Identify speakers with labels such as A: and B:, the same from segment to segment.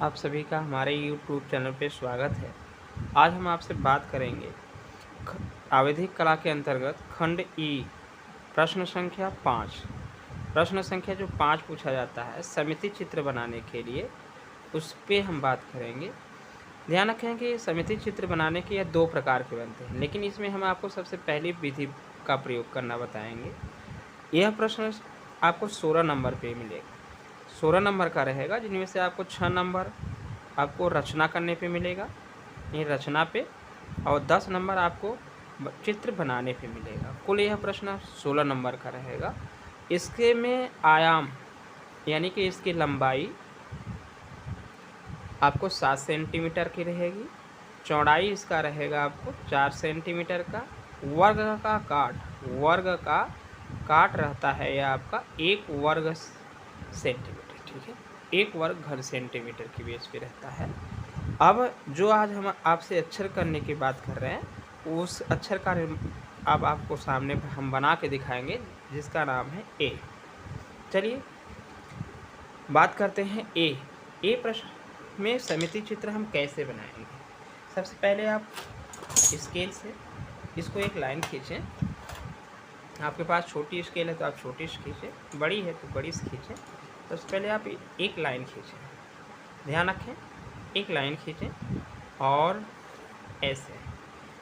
A: आप सभी का हमारे यूट्यूब चैनल पे स्वागत है। आज हम आपसे बात करेंगे ख आवधिक कला के अंतर्गत खंड ई प्रश्न संख्या 5। प्रश्न संख्या जो 5 पूछा जाता है समिति चित्र बनाने के लिए, उस पे हम बात करेंगे। ध्यान रखें कि समिति चित्र बनाने के ये 2 प्रकार के बनते हैं, लेकिन इसमें हम आपको सबसे पहली विधि का प्रयोग करना बताएँगे। यह प्रश्न आपको 16 नंबर पे मिलेगा। 16 नंबर का रहेगा, जिनमें से आपको 6 नंबर आपको रचना करने पे मिलेगा, ये रचना पे, और 10 नंबर आपको चित्र बनाने पे मिलेगा। कुल यह प्रश्न 16 नंबर का रहेगा। इसके में आयाम यानी कि इसकी लंबाई आपको 7 सेंटीमीटर की रहेगी, चौड़ाई इसका रहेगा आपको 4 सेंटीमीटर का, वर्ग का काट रहता है यह आपका 1 वर्ग सेंटीमीटर, ठीक है, 1 वर्ग घन सेंटीमीटर की बेस पे रहता है। अब जो आज हम आपसे अक्षर करने की बात कर रहे हैं, उस अक्षर का अब आपको सामने हम बना के दिखाएंगे, जिसका नाम है ए। चलिए बात करते हैं ए प्रश्न में समिति चित्र हम कैसे बनाएंगे। सबसे पहले आप स्केल से इसको एक लाइन खींचें। आपके पास छोटी स्केल है तो आप छोटी खींचें, बड़ी है तो बड़ी खींचें। सबसे पहले आप एक लाइन खींचें, ध्यान रखें, एक लाइन खींचें और ऐसे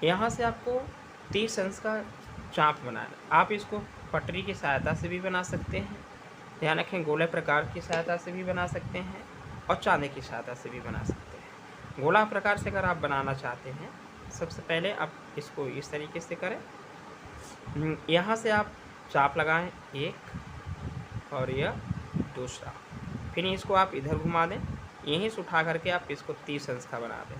A: यहाँ से आपको 30 अंश का चाप बनाना। आप इसको पटरी की सहायता से भी बना सकते हैं, ध्यान रखें, गोले प्रकार की सहायता से भी बना सकते हैं और चांदे की सहायता से भी बना सकते हैं। गोला प्रकार से अगर आप बनाना चाहते हैं, सबसे पहले आप इसको इस तरीके से करें। यहाँ से आप चाप लगाएं एक और यह दूसरा, फिर इसको आप इधर घुमा दें, यहीं से उठा करके आप इसको 30 अंश का बना दें।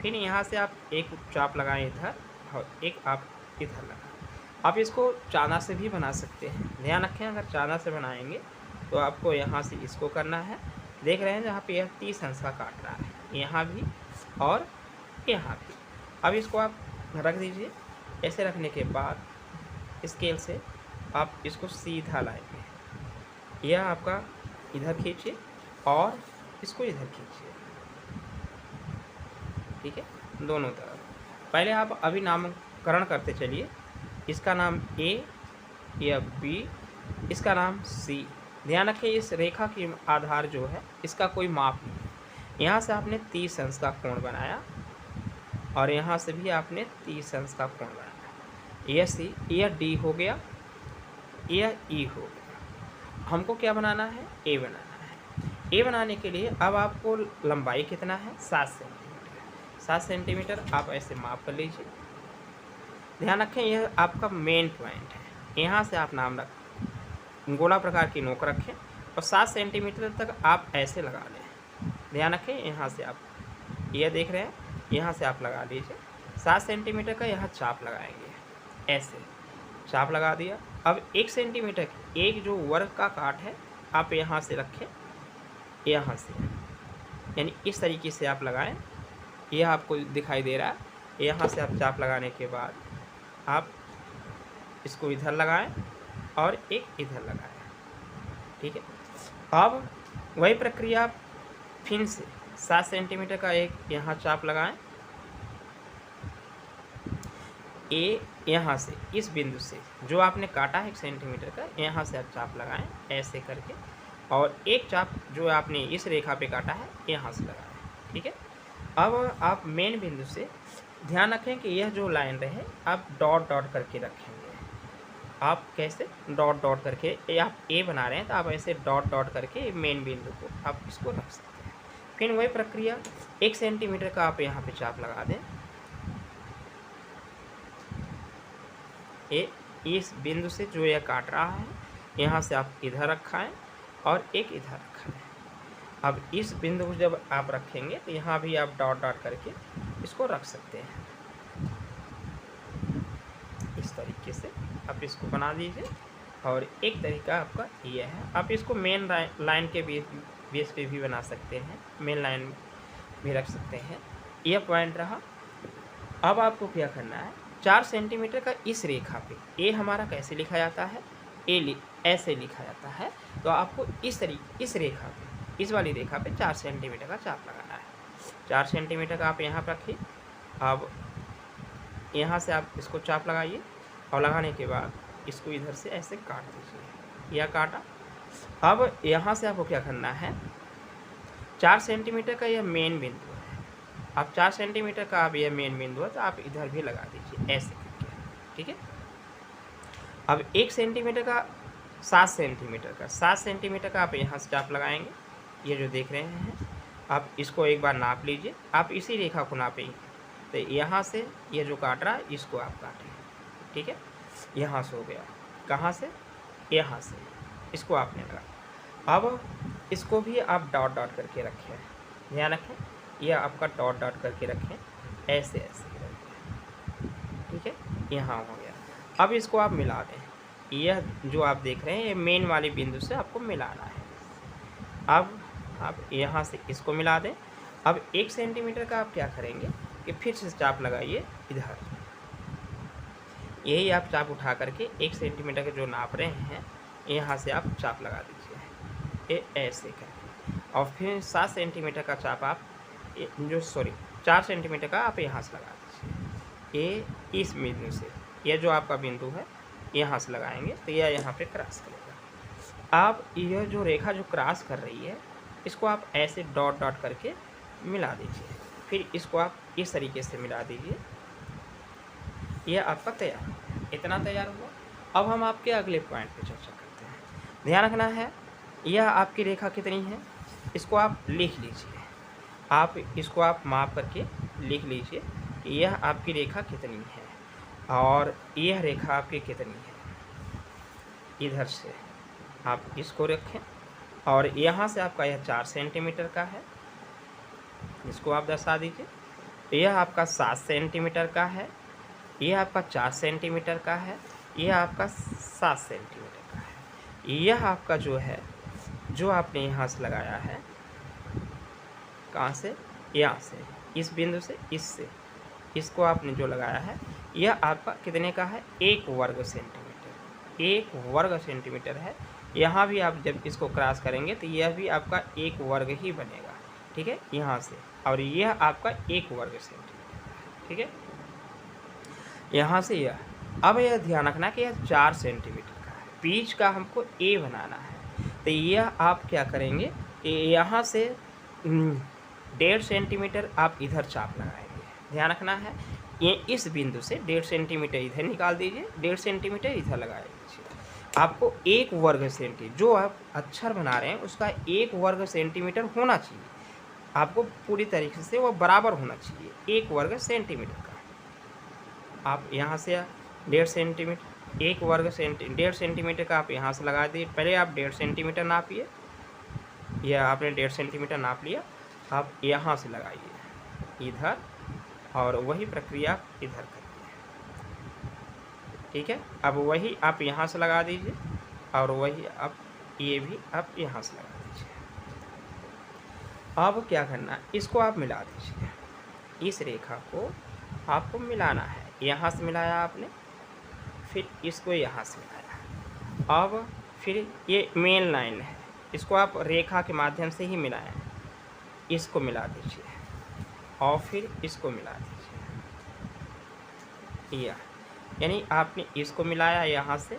A: फिर यहाँ से आप एक चाप लगाएं इधर और एक आप इधर लगाएं। आप इसको चांदा से भी बना सकते हैं, ध्यान रखें, अगर चांदा से बनाएंगे तो आपको यहाँ से इसको करना है। देख रहे हैं जहाँ पे यह 30 अंश का काट रहा है, यहाँ भी और यहाँ भी। अब इसको आप रख दीजिए। ऐसे रखने के बाद स्केल से आप इसको सीधा लाएंगे, यह आपका इधर खींचिए और इसको इधर खींचिए, ठीक है, दोनों तरफ। पहले आप अभी नामकरण करते चलिए। इसका नाम ए, या बी, इसका नाम सी। ध्यान रखें, इस रेखा की आधार जो है इसका कोई माप नहीं है। यहाँ से आपने 30 अंश का कोण बनाया और यहाँ से भी आपने 30 अंश का कोण बनाया। यह सी, यह डी हो गया, यह ई हो गया। हमको क्या बनाना है? ए बनाना है। ए बनाने के लिए अब आपको लंबाई कितना है? 7 सेंटीमीटर। 7 सेंटीमीटर आप ऐसे माप कर लीजिए। ध्यान रखें, यह आपका मेन पॉइंट है। यहाँ से आप नाम रख गोला प्रकार की नोक रखें और 7 सेंटीमीटर तक आप ऐसे लगा लें। ध्यान रखें, यहाँ से आप यह देख रहे हैं, यहाँ से आप लगा लीजिए। 7 सेंटीमीटर का यहाँ चाप लगाएंगे, ऐसे चाप लगा दिया। अब 1 सेंटीमीटर एक जो वर्ग का काट है आप यहाँ से रखें, यहाँ से, यानी इस तरीके से आप लगाएं। यह आपको दिखाई दे रहा है। यहाँ से आप चाप लगाने के बाद आप इसको इधर लगाएं और एक इधर लगाएं, ठीक है। अब वही प्रक्रिया आप फिर से 7 सेंटीमीटर का एक यहाँ चाप लगाएं। ए यहाँ से इस बिंदु से जो आपने काटा है 1 सेंटीमीटर का, यहाँ से आप चाप लगाएं ऐसे करके, और एक चाप जो आपने इस रेखा पे काटा है यहाँ से लगाएं, ठीक है। अब आप मेन बिंदु से ध्यान रखें कि यह जो लाइन रहे आप डॉट डॉट करके रखेंगे। आप कैसे? डॉट डॉट करके, आप ए बना रहे हैं तो आप ऐसे डॉट डॉट करके मेन बिंदु को आप इसको रख सकते हैं। फिर वही प्रक्रिया 1 सेंटीमीटर का आप यहाँ पे चाप लगा दें। इस बिंदु से जो यह काट रहा है यहाँ से आप इधर रखाएं और एक इधर रखाएं। अब इस बिंदु को जब आप रखेंगे तो यहाँ भी आप डॉट डॉट करके इसको रख सकते हैं। इस तरीके से आप इसको बना दीजिए। और एक तरीका आपका यह है, आप इसको मेन लाइन के बेस पे भी बना सकते हैं, मेन लाइन भी रख सकते हैं। यह पॉइंट रहा। अब आपको क्या करना है? 4 सेंटीमीटर का इस रेखा पे, ए हमारा कैसे लिखा जाता है? ऐसे लिखा जाता है। तो आपको इस रेखा पे इस वाली रेखा पे 4 सेंटीमीटर का चाप लगाना है। 4 सेंटीमीटर का आप यहाँ पर रखिए। अब यहाँ से आप इसको चाप लगाइए और लगाने के बाद इसको इधर से ऐसे काट दीजिए। यह काटा। अब यहाँ से आपको क्या करना है, 4 सेंटीमीटर का यह मेन बिंदु है। अब 4 सेंटीमीटर का अब यह मेन बिंदु है, तो आप इधर भी लगा दीजिए ऐसे करके, ठीक है। अब 1 सेंटीमीटर का 7 सेंटीमीटर का आप यहाँ से चाप लगाएंगे। ये जो देख रहे हैं आप इसको एक बार नाप लीजिए। आप इसी रेखा को नापेंगे, तो यहाँ से ये जो काट रहा है इसको आप काटेंगे, ठीक है। यहाँ से हो गया, कहाँ से, यहाँ से, इसको आपने लगा। अब इसको भी आप डॉट डॉट करके रखें, ध्यान रखें, यह आपका डॉट डॉट करके रखें, ऐसे ऐसे करके, ठीक है। यहाँ हो गया। अब इसको आप मिला दें। यह जो आप देख रहे हैं ये मेन वाले बिंदु से आपको मिलाना है। अब आप यहाँ से इसको मिला दें। अब 1 सेंटीमीटर का आप क्या करेंगे कि फिर से चाप लगाइए इधर। यही आप चाप उठा करके 1 सेंटीमीटर के जो नाप रहे हैं यहाँ से आप चाप लगा दीजिए, ये ऐसे करके। और फिर 7 सेंटीमीटर का चाप आप जो 4 सेंटीमीटर का आप यहाँ से लगा दीजिए। ये इस बिंदु से, यह जो आपका बिंदु है यहाँ से लगाएंगे तो यह यहाँ पे क्रॉस करेगा। आप यह जो रेखा जो क्रॉस कर रही है इसको आप ऐसे डॉट डॉट करके मिला दीजिए। फिर इसको आप इस तरीके से मिला दीजिए। यह आपका तैयार, इतना तैयार हुआ। अब हम आपके अगले पॉइंट पे चर्चा करते हैं। ध्यान रखना है, यह आपकी रेखा कितनी है इसको आप लिख लीजिए। आप इसको आप माप करके लिख लीजिए कि यह आपकी रेखा कितनी है और यह रेखा आपकी कितनी है। इधर से आप इसको रखें और यहाँ से आपका यह 4 सेंटीमीटर का है, इसको आप दर्शा दीजिए। यह आपका 7 सेंटीमीटर का है, यह आपका 4 सेंटीमीटर का है, यह आपका 7 सेंटीमीटर का है। यह आपका जो है, जो आपने यहाँ से लगाया है, कहाँ से, यहाँ से, इस बिंदु से, इससे, इसको आपने जो लगाया है यह आपका कितने का है, 1 वर्ग सेंटीमीटर। 1 वर्ग सेंटीमीटर है। यहाँ भी आप जब इसको क्रॉस करेंगे तो यह भी आपका 1 वर्ग ही बनेगा, ठीक है, यहाँ से। और यह आपका 1 वर्ग सेंटीमीटर, ठीक है, यहाँ से यह। अब यह ध्यान रखना कि यह 4 सेंटीमीटर का है, बीच का हमको ए बनाना है। तो यह आप क्या करेंगे कि यहाँ से 1.5 सेंटीमीटर आप इधर चाप लगाएंगे। ध्यान रखना है, ये इस बिंदु से 1.5 सेंटीमीटर इधर निकाल दीजिए, 1.5 सेंटीमीटर इधर लगा दीजिए। आपको 1 वर्ग सेंटीमीटर, जो आप अक्षर बना रहे हैं उसका 1 वर्ग सेंटीमीटर होना चाहिए। आपको पूरी तरीके से वो बराबर होना चाहिए 1 वर्ग सेंटीमीटर का। आप यहाँ से 1.5 सेंटीमीटर, 1 वर्ग 1.5 सेंटीमीटर का आप यहाँ से लगा दिए। पहले आप 1.5 सेंटीमीटर नापिए, यह आपने 1.5 सेंटीमीटर नाप लिया। आप यहाँ से लगाइए इधर और वही प्रक्रिया इधर करिए, ठीक है। अब वही आप यहाँ से लगा दीजिए और वही आप ये भी आप यहाँ से लगा दीजिए। अब क्या करना है, इसको आप मिला दीजिए। इस रेखा को आपको मिलाना है। यहाँ से मिलाया आपने, फिर इसको यहाँ से मिलाया। अब फिर ये मेन लाइन है, इसको आप रेखा के माध्यम से ही मिलाएं। इसको मिला दीजिए और फिर इसको मिला दीजिए। यानी आपने इसको मिलाया यहाँ से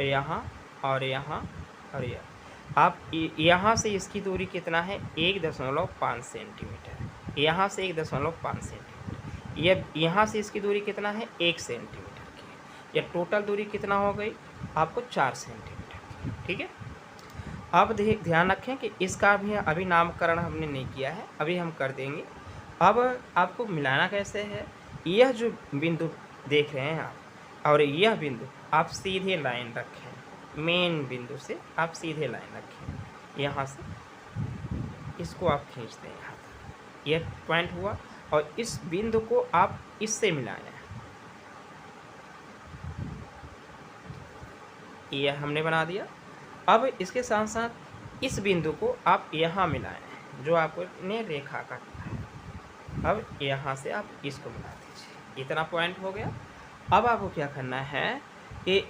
A: यहाँ और यहाँ और यहाँ। आप यहाँ से इसकी दूरी कितना है, 1.5 सेंटीमीटर। यहाँ से 1.5 सेंटीमीटर। यह यहाँ से इसकी दूरी कितना है, 1 सेंटीमीटर की। यह टोटल दूरी कितना हो गई आपको, 4 सेंटीमीटर, ठीक है। अब ध्यान रखें कि इसका भी अभी नामकरण हमने नहीं किया है, अभी हम कर देंगे। अब आपको मिलाना कैसे है, यह जो बिंदु देख रहे हैं आप और यह बिंदु आप सीधे लाइन रखें। मेन बिंदु से आप सीधे लाइन रखें, यहाँ से इसको आप खींच दें यहाँ तक। यह पॉइंट हुआ और इस बिंदु को आप इससे मिलाएं। यह हमने बना दिया। अब इसके साथ साथ इस बिंदु को आप यहाँ मिलाएं जो आपने रेखा काटा है। अब यहाँ से आप इसको मिला दीजिए। इतना पॉइंट हो गया। अब आपको क्या करना है कि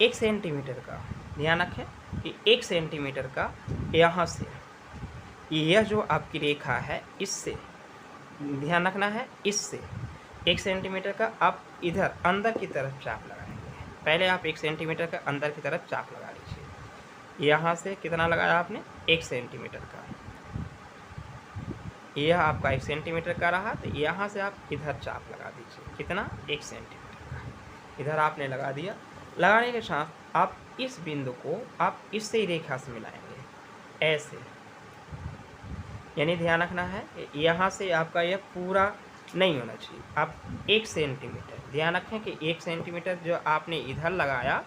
A: 1 सेंटीमीटर का, ध्यान रखें कि 1 सेंटीमीटर का यहाँ से यह जो आपकी रेखा है इससे ध्यान रखना है, इससे 1 सेंटीमीटर का आप इधर अंदर की तरफ चाप लगाएंगे। पहले आप 1 सेंटीमीटर का अंदर की तरफ चाप लगा लीजिए। यहाँ से कितना लगाया आपने? 1 सेंटीमीटर का। यह आपका 1 सेंटीमीटर का रहा, तो यहाँ से आप इधर चाप लगा दीजिए। कितना? 1 सेंटीमीटर का। इधर आपने लगा दिया। लगाने के साथ आप इस बिंदु को आप इससे ही रेखा से मिलाएंगे, ऐसे। यानी ध्यान रखना है, यहाँ से आपका यह पूरा नहीं होना चाहिए। आप 1 सेंटीमीटर ध्यान रखें कि 1 सेंटीमीटर जो आपने इधर लगाया,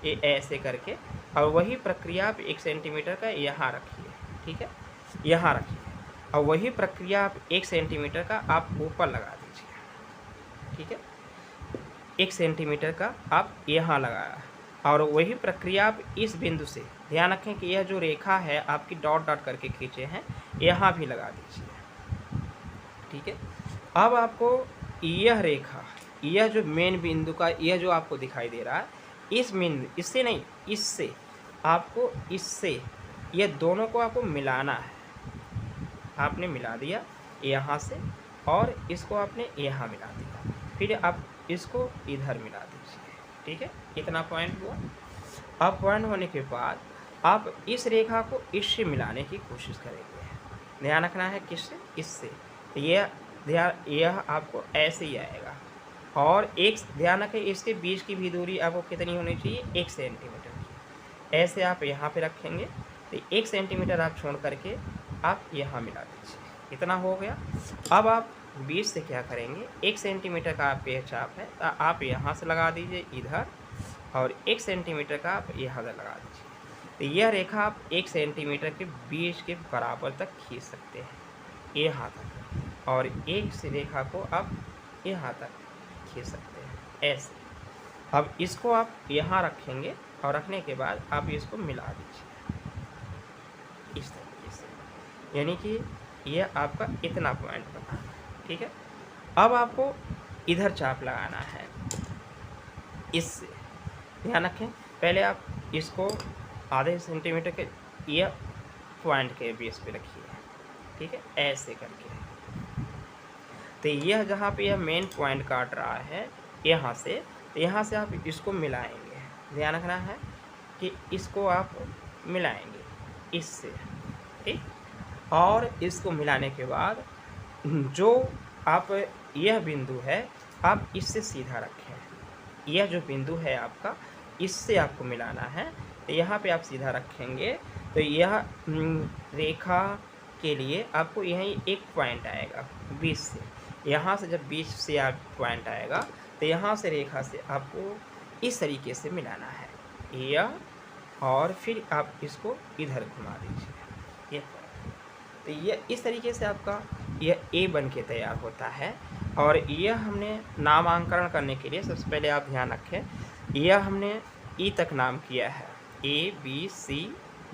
A: ये ऐसे करके, और वही प्रक्रिया आप 1 सेंटीमीटर का यहाँ रखिए। ठीक है, यहाँ रखिए, और वही प्रक्रिया आप 1 सेंटीमीटर का आप ऊपर लगा दीजिए। ठीक है, 1 सेंटीमीटर का आप यहाँ लगाया, और वही प्रक्रिया आप इस बिंदु से, ध्यान रखें कि यह जो रेखा है आपकी डॉट डॉट करके खींचे हैं, यहाँ भी लगा दीजिए। ठीक है, अब आपको यह रेखा, यह जो मेन बिंदु का यह जो आपको दिखाई दे रहा है, इस बिंदु, इससे नहीं, इससे आपको, इससे यह दोनों को आपको मिलाना है। आपने मिला दिया यहाँ से, और इसको आपने यहाँ मिला दिया, फिर आप इसको इधर मिला दीजिए। ठीक है, इतना पॉइंट हुआ। अब पॉइंट होने के बाद आप इस रेखा को इससे मिलाने की कोशिश करेंगे। ध्यान रखना है किससे? इससे। यह आपको ऐसे ही आएगा, और एक ध्यान रखें इसके बीच की भी दूरी आपको कितनी होनी चाहिए? 1 सेंटीमीटर की। ऐसे आप यहाँ पे रखेंगे, तो 1 सेंटीमीटर आप छोड़ करके आप यहाँ मिला दीजिए। इतना हो गया। अब आप बीच से क्या करेंगे? 1 सेंटीमीटर का आपका यह चाप है, तो आप यहाँ से लगा दीजिए इधर, और 1 सेंटीमीटर का आप यहाँ से लगा दीजिए। तो यह रेखा आप 1 सेंटीमीटर के बीच के बराबर तक खींच सकते हैं, यहाँ तक, और एक से रेखा को आप यहाँ तक खींच सकते हैं, ऐसे। अब इसको आप यहाँ रखेंगे, और रखने के बाद आप इसको मिला दीजिए इस तरीके से। यानी कि यह आपका इतना पॉइंट बना। ठीक है, अब आपको इधर चाप लगाना है इससे। ध्यान रखें, पहले आप इसको आधे सेंटीमीटर के यह पॉइंट के बेस पे रखिए। ठीक है, ऐसे करके। तो यह जहाँ पे यह मेन पॉइंट काट रहा है यहाँ से, तो यहाँ से आप इसको मिलाएंगे। ध्यान रखना है कि इसको आप मिलाएंगे इससे। ठीक, और इसको मिलाने के बाद जो आप यह बिंदु है आप इससे सीधा रखें। यह जो बिंदु है आपका, इससे आपको मिलाना है, तो यहाँ पे आप सीधा रखेंगे, तो यह रेखा के लिए आपको यहीं एक पॉइंट आएगा बीच से। यहाँ से जब बीच से आप पॉइंट आएगा, तो यहाँ से रेखा से आपको इस तरीके से मिलाना है यह, और फिर आप इसको इधर घुमा दीजिए। तो यह इस तरीके से आपका यह ए बन के तैयार होता है। और यह हमने नामांकन करने के लिए सबसे पहले आप ध्यान रखें, यह हमने ई तक नाम किया है, A B C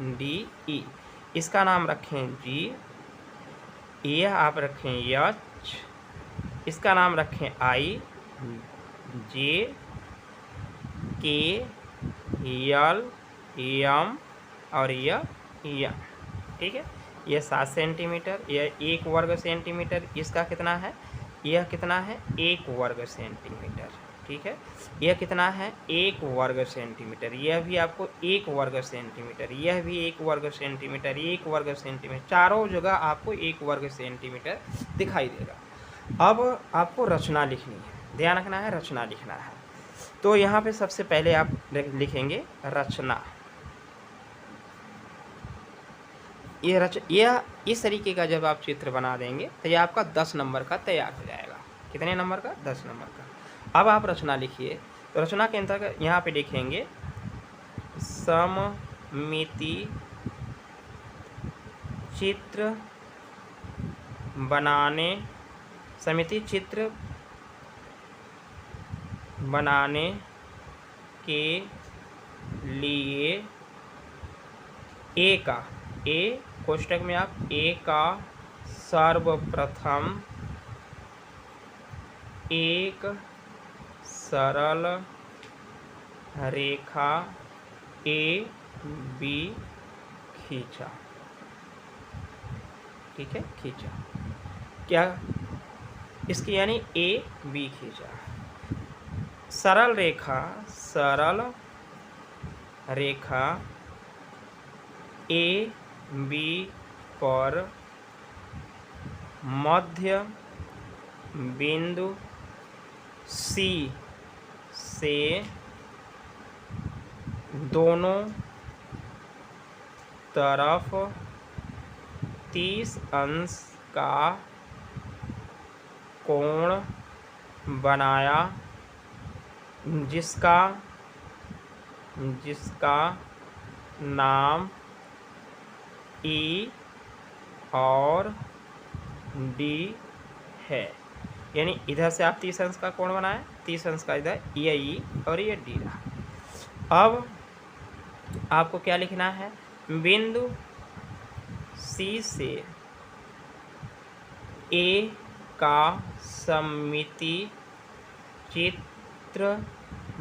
A: D E. इसका नाम रखें जी, यह आप रखें एच, इसका नाम रखें आई, जे, के, यल, एम, और यह एम। ठीक है, यह 7 सेंटीमीटर, यह 1 वर्ग सेंटीमीटर। इसका कितना है? यह कितना है? 1 वर्ग सेंटीमीटर। ठीक है, यह कितना है? 1 वर्ग सेंटीमीटर। यह भी आपको 1 वर्ग सेंटीमीटर, यह भी 1 वर्ग सेंटीमीटर, 1 वर्ग सेंटीमीटर, चारों जगह आपको 1 वर्ग सेंटीमीटर दिखाई देगा। अब आपको रचना लिखनी है, ध्यान रखना है, रचना लिखना है। तो यहाँ पे सबसे पहले आप लिखेंगे रचना। यह इस तरीके का जब आप चित्र बना देंगे तो ये आपका 10 नंबर का तैयार हो जाएगा। कितने नंबर का? 10 नंबर का। अब आप रचना लिखिए। तो रचना के अंतर्गत यहाँ पे लिखेंगे सममिति चित्र बनाने, समिति चित्र बनाने के लिए ए कोष्ठक में आप ए का सर्वप्रथम एक सरल रेखा ए बी खींचा। ठीक है, खींचा। क्या इसकी यानी ए बी खींचा। सरल रेखा ए बी पर मध्य बिंदु सी से दोनों तरफ 30 अंश का कोण बनाया, जिसका नाम ई और डी है। यानी इधर से आप 30 अंश का कोण बनाए, 30 अंश का इधर ये ई और ये डी रहा। अब आपको क्या लिखना है, बिंदु सी से ए का सममिति चित्र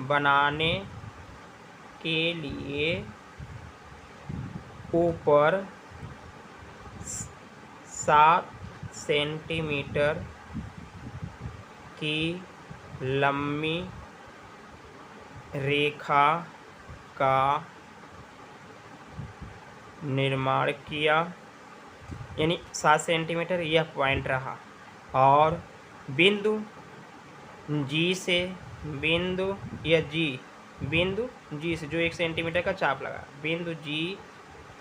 A: बनाने के लिए ऊपर 7 सेंटीमीटर की लंबी रेखा का निर्माण किया। यानी 7 सेंटीमीटर यह पॉइंट रहा, और बिंदु जी से बिंदु जी से जो 1 सेंटीमीटर का चाप लगा, बिंदु जी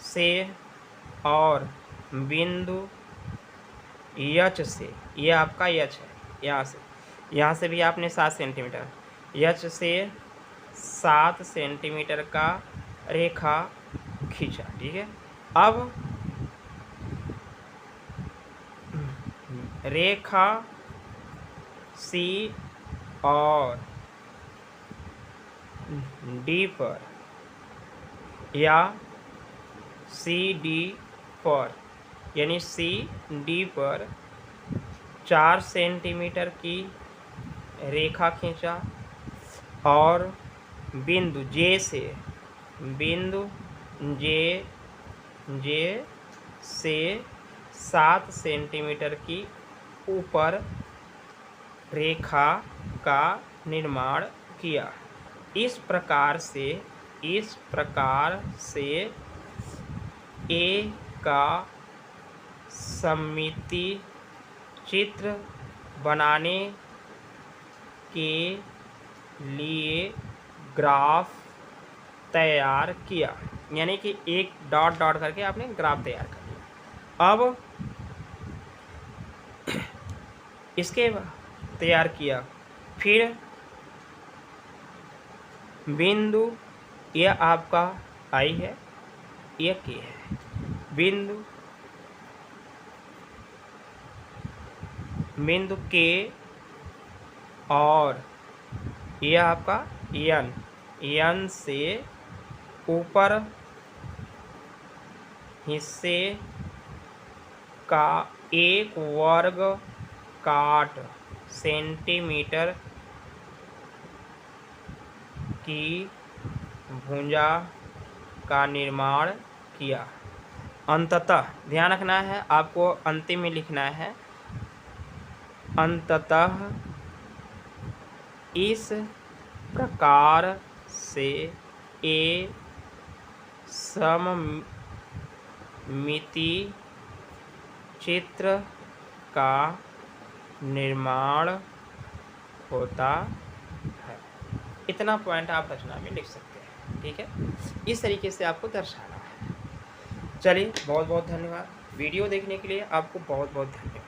A: से और बिंदु एच से, यह आपका एच है, यहाँ से भी आपने 7 सेंटीमीटर, एच से 7 सेंटीमीटर का रेखा खींचा। ठीक है, अब रेखा सी और डी पर या सी डी पर, यानी सी डी पर 4 सेंटीमीटर की रेखा खींचा, और बिंदु जे से बिंदु जे से 7 सेंटीमीटर की ऊपर रेखा का निर्माण किया। इस प्रकार से ए का सममिति चित्र बनाने के लिए ग्राफ तैयार किया। यानी कि एक डॉट डॉट करके आपने ग्राफ तैयार कर लिया। अब इसके तैयार किया, फिर बिंदु यह आपका आई है, यह के है, बिंदु के और यह आपका एन से ऊपर हिस्से का एक वर्ग काट सेंटीमीटर की भुजा का निर्माण किया। अंततः ध्यान रखना है, आपको अंतिम में लिखना है, अंततः इस प्रकार से ए सममिति चित्र का निर्माण होता है। इतना पॉइंट आप रचना में लिख सकते हैं। ठीक है, इस तरीके से आपको दर्शाना है। चलिए, बहुत बहुत धन्यवाद। वीडियो देखने के लिए आपको बहुत बहुत धन्यवाद।